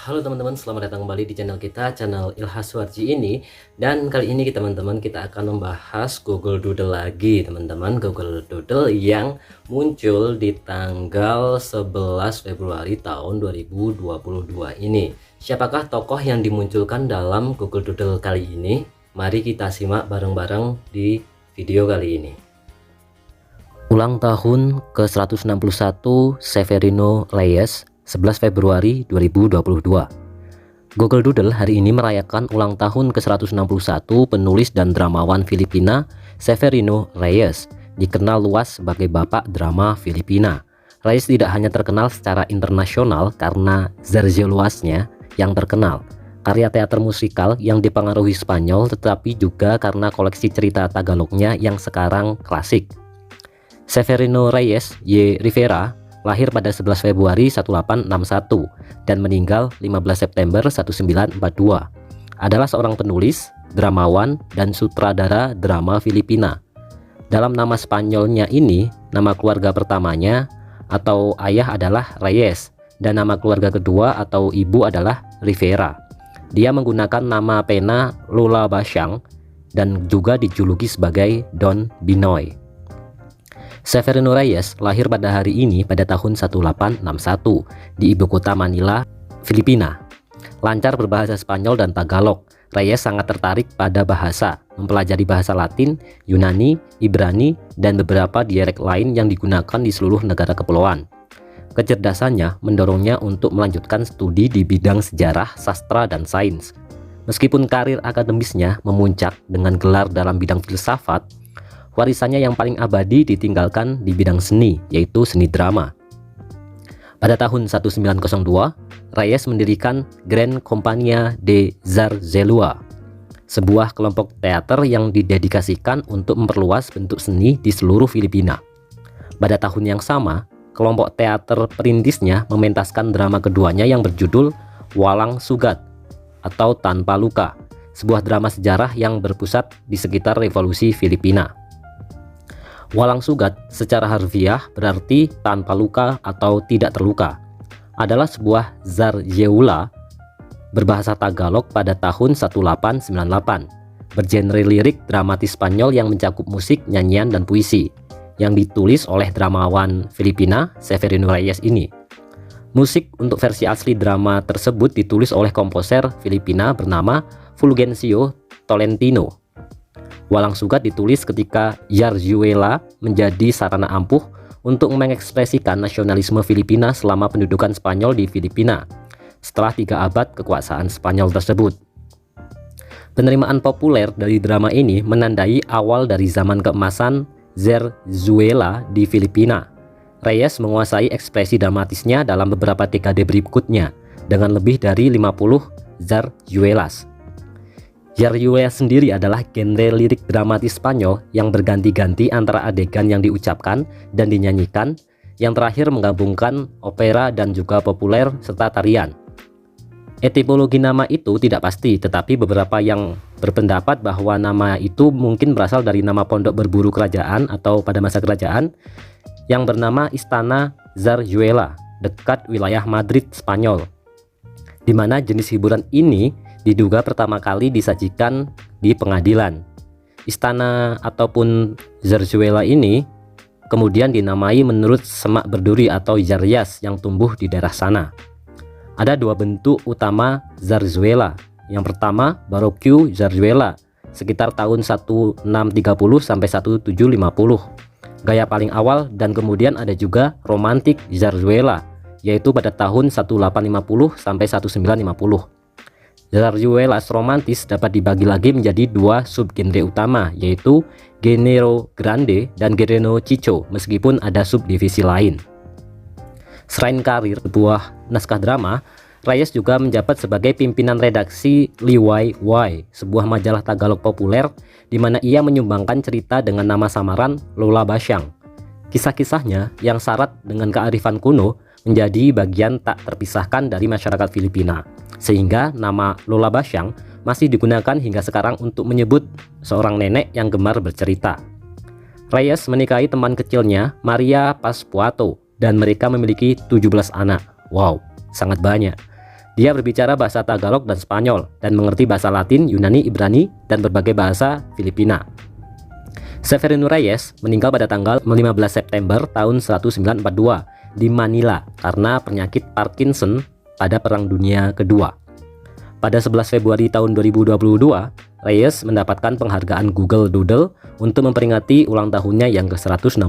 Halo teman-teman, selamat datang kembali di channel kita, channel Ilhas Warji ini. Dan kali ini teman-teman kita akan membahas Google Doodle lagi teman-teman. Google Doodle yang muncul di tanggal 11 Februari tahun 2022 ini. Siapakah tokoh yang dimunculkan dalam Google Doodle kali ini? Mari kita simak bareng-bareng di video kali ini. Ulang tahun ke-161 Severino Reyes, 11 Februari 2022. Google Doodle hari ini merayakan ulang tahun ke-161 penulis dan dramawan Filipina Severino Reyes, dikenal luas sebagai bapak drama Filipina. Reyes tidak hanya terkenal secara internasional karena zarja luasnya yang terkenal, karya teater musikal yang dipengaruhi Spanyol, tetapi juga karena koleksi cerita Tagalognya yang sekarang klasik. Severino Reyes Y. Rivera lahir pada 11 Februari 1861 dan meninggal 15 September 1942. Adalah seorang penulis, dramawan, dan sutradara drama Filipina. Dalam nama Spanyolnya ini, nama keluarga pertamanya atau ayah adalah Reyes dan nama keluarga kedua atau ibu adalah Rivera. Dia menggunakan nama pena Lola Basyang dan juga dijuluki sebagai Don Binoy. Severino Reyes lahir pada hari ini pada tahun 1861 di ibu kota Manila, Filipina. Lancar berbahasa Spanyol dan Tagalog, Reyes sangat tertarik pada bahasa, mempelajari bahasa Latin, Yunani, Ibrani, dan beberapa dialek lain yang digunakan di seluruh negara kepulauan. Kecerdasannya mendorongnya untuk melanjutkan studi di bidang sejarah, sastra, dan sains. Meskipun karir akademisnya memuncak dengan gelar dalam bidang filsafat, warisannya yang paling abadi ditinggalkan di bidang seni, yaitu seni drama. Pada tahun 1902, Reyes mendirikan Gran Compañía de Zarzuela, sebuah kelompok teater yang didedikasikan untuk memperluas bentuk seni di seluruh Filipina. Pada tahun yang sama, kelompok teater perintisnya mementaskan drama keduanya yang berjudul Walang Sugat atau Tanpa Luka, sebuah drama sejarah yang berpusat di sekitar revolusi Filipina. Walang Sugat secara harfiah berarti tanpa luka atau tidak terluka. Adalah sebuah zarzuela berbahasa Tagalog pada tahun 1898, bergenre lirik dramatis Spanyol yang mencakup musik, nyanyian, dan puisi, yang ditulis oleh dramawan Filipina Severino Reyes ini. Musik untuk versi asli drama tersebut ditulis oleh komposer Filipina bernama Fulgencio Tolentino. Walang Sugat ditulis ketika zarzuela menjadi sarana ampuh untuk mengekspresikan nasionalisme Filipina selama pendudukan Spanyol di Filipina setelah 3 abad kekuasaan Spanyol tersebut. Penerimaan populer dari drama ini menandai awal dari zaman keemasan zarzuela di Filipina. Reyes menguasai ekspresi dramatisnya dalam beberapa dekade berikutnya dengan lebih dari 50 zarzuelas. Zarzuela sendiri adalah genre lirik dramatis Spanyol yang berganti-ganti antara adegan yang diucapkan dan dinyanyikan, yang terakhir menggabungkan opera dan juga populer serta tarian. Etimologi nama itu tidak pasti, tetapi beberapa yang berpendapat bahwa nama itu mungkin berasal dari nama pondok berburu kerajaan atau pada masa kerajaan yang bernama Istana Zarzuela dekat wilayah Madrid, Spanyol, di mana jenis hiburan ini diduga pertama kali disajikan di pengadilan. Istana ataupun zarzuela ini kemudian dinamai menurut semak berduri atau zaryas yang tumbuh di daerah sana. Ada 2 bentuk utama zarzuela. Yang pertama, Baroque zarzuela sekitar tahun 1630 sampai 1750. Gaya paling awal, dan kemudian ada juga romantik zarzuela yaitu pada tahun 1850 sampai 1950. Zarzuelas romantis dapat dibagi lagi menjadi 2 subgenre utama, yaitu Género Grande dan Género Chico, meskipun ada subdivisi lain. Selain karir sebuah naskah drama, Reyes juga menjabat sebagai pimpinan redaksi Liwai Wai, sebuah majalah Tagalog populer di mana ia menyumbangkan cerita dengan nama samaran Lola Basyang. Kisah-kisahnya yang syarat dengan kearifan kuno menjadi bagian tak terpisahkan dari masyarakat Filipina, sehingga nama Lola Basyang masih digunakan hingga sekarang untuk menyebut seorang nenek yang gemar bercerita. Reyes menikahi teman kecilnya Maria Pascuato dan mereka memiliki 17 anak. Wow, sangat banyak. Dia berbicara bahasa Tagalog dan Spanyol dan mengerti bahasa Latin, Yunani, Ibrani, dan berbagai bahasa Filipina. Severino Reyes meninggal pada tanggal 15 September tahun 1942 di Manila karena penyakit Parkinson pada Perang Dunia Kedua. Pada 11 Februari tahun 2022, Reyes mendapatkan penghargaan Google Doodle untuk memperingati ulang tahunnya yang ke-161.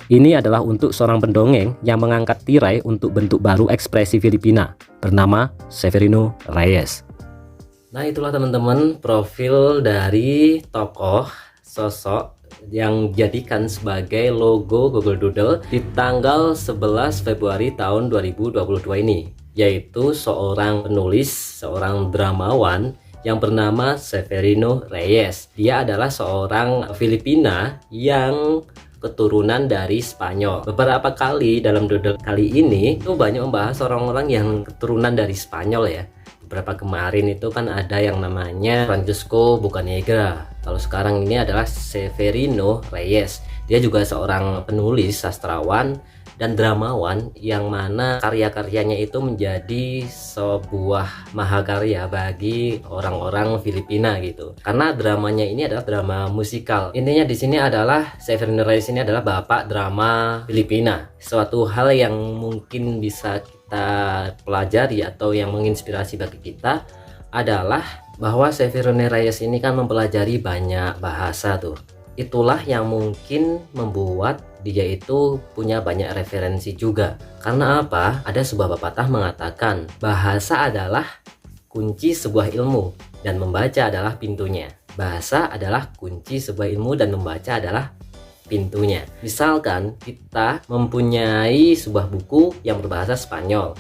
Ini adalah untuk seorang pendongeng yang mengangkat tirai untuk bentuk baru ekspresi Filipina bernama Severino Reyes. Nah, itulah teman-teman profil dari tokoh sosok yang dijadikan sebagai logo Google Doodle di tanggal 11 Februari tahun 2022 ini, yaitu seorang penulis, seorang dramawan yang bernama Severino Reyes. Dia adalah seorang Filipina yang keturunan dari Spanyol. Beberapa kali dalam doodle kali ini itu banyak membahas orang-orang yang keturunan dari Spanyol ya. Beberapa kemarin itu kan ada yang namanya Francisco Bocanegra. Kalau sekarang ini adalah Severino Reyes. Dia juga seorang penulis, sastrawan, dan dramawan yang mana karya-karyanya itu menjadi sebuah mahakarya bagi orang-orang Filipina gitu. Karena dramanya ini adalah drama musikal. Intinya di sini adalah Severino Reyes ini adalah bapak drama Filipina. Suatu hal yang mungkin bisa kita pelajari atau yang menginspirasi bagi kita adalah bahwa Severino Reyes ini kan mempelajari banyak bahasa tuh. Itulah yang mungkin membuat dia itu punya banyak referensi juga. Karena apa? Ada sebuah pepatah mengatakan bahasa adalah kunci sebuah ilmu dan membaca adalah pintunya. Bahasa adalah kunci sebuah ilmu dan membaca adalah pintunya. Misalkan kita mempunyai sebuah buku yang berbahasa Spanyol.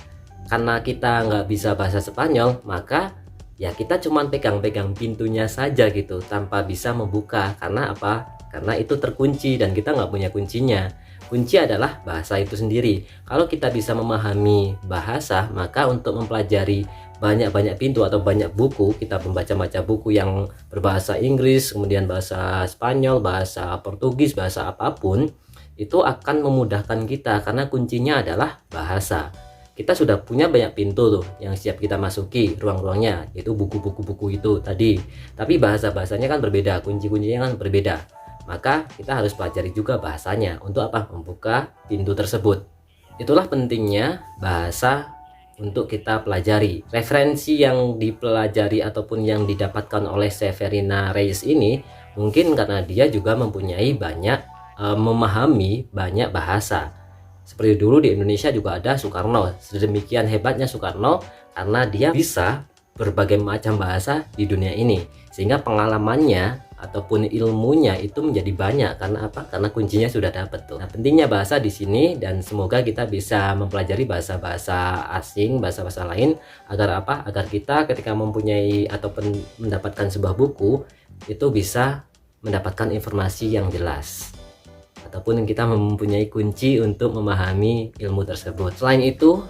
Karena kita nggak bisa bahasa Spanyol, maka ya kita cuma pegang-pegang pintunya saja gitu tanpa bisa membuka. Karena apa? Karena itu terkunci dan kita nggak punya kuncinya. Kunci adalah bahasa itu sendiri. Kalau kita bisa memahami bahasa, maka untuk mempelajari banyak-banyak pintu atau banyak buku, kita membaca-baca buku yang berbahasa Inggris, kemudian bahasa Spanyol, bahasa Portugis, bahasa apapun, itu akan memudahkan kita karena kuncinya adalah bahasa. Kita sudah punya banyak pintu tuh yang siap kita masuki ruang-ruangnya, yaitu buku-buku itu tadi. Tapi bahasa-bahasanya kan berbeda, kunci-kuncinya kan berbeda. Maka kita harus pelajari juga bahasanya untuk apa? Membuka pintu tersebut. Itulah pentingnya bahasa untuk kita pelajari. Referensi yang dipelajari ataupun yang didapatkan oleh Severino Reyes ini mungkin karena dia juga mempunyai banyak memahami banyak bahasa. Seperti dulu di Indonesia juga ada Soekarno. Sedemikian hebatnya Soekarno karena dia bisa berbagai macam bahasa di dunia ini, sehingga pengalamannya ataupun ilmunya itu menjadi banyak. Karena apa? Karena kuncinya sudah dapat tuh. Nah, pentingnya bahasa di sini, dan semoga kita bisa mempelajari bahasa-bahasa asing, bahasa-bahasa lain agar apa? Agar kita ketika mempunyai ataupun mendapatkan sebuah buku itu bisa mendapatkan informasi yang jelas, ataupun kita mempunyai kunci untuk memahami ilmu tersebut. Selain itu,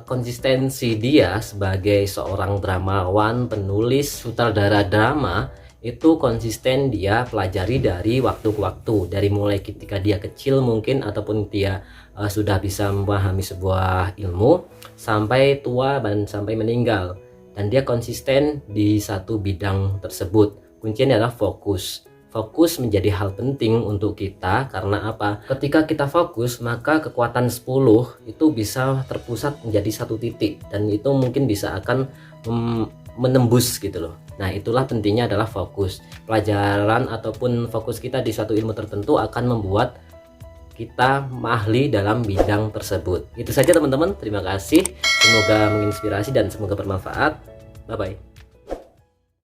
konsistensi dia sebagai seorang dramawan, penulis, sutradara drama itu konsisten dia pelajari dari waktu ke waktu, dari mulai ketika dia kecil mungkin ataupun dia sudah bisa memahami sebuah ilmu sampai tua dan sampai meninggal, dan dia konsisten di satu bidang tersebut. Kuncinya adalah fokus. Fokus menjadi hal penting untuk kita karena apa? Ketika kita fokus, maka kekuatan 10 itu bisa terpusat menjadi satu titik, dan itu mungkin bisa akan menembus gitu loh. Nah, itulah pentingnya adalah fokus. Pelajaran ataupun fokus kita di suatu ilmu tertentu akan membuat kita ahli dalam bidang tersebut. Itu saja teman-teman, terima kasih. Semoga menginspirasi dan semoga bermanfaat. Bye bye.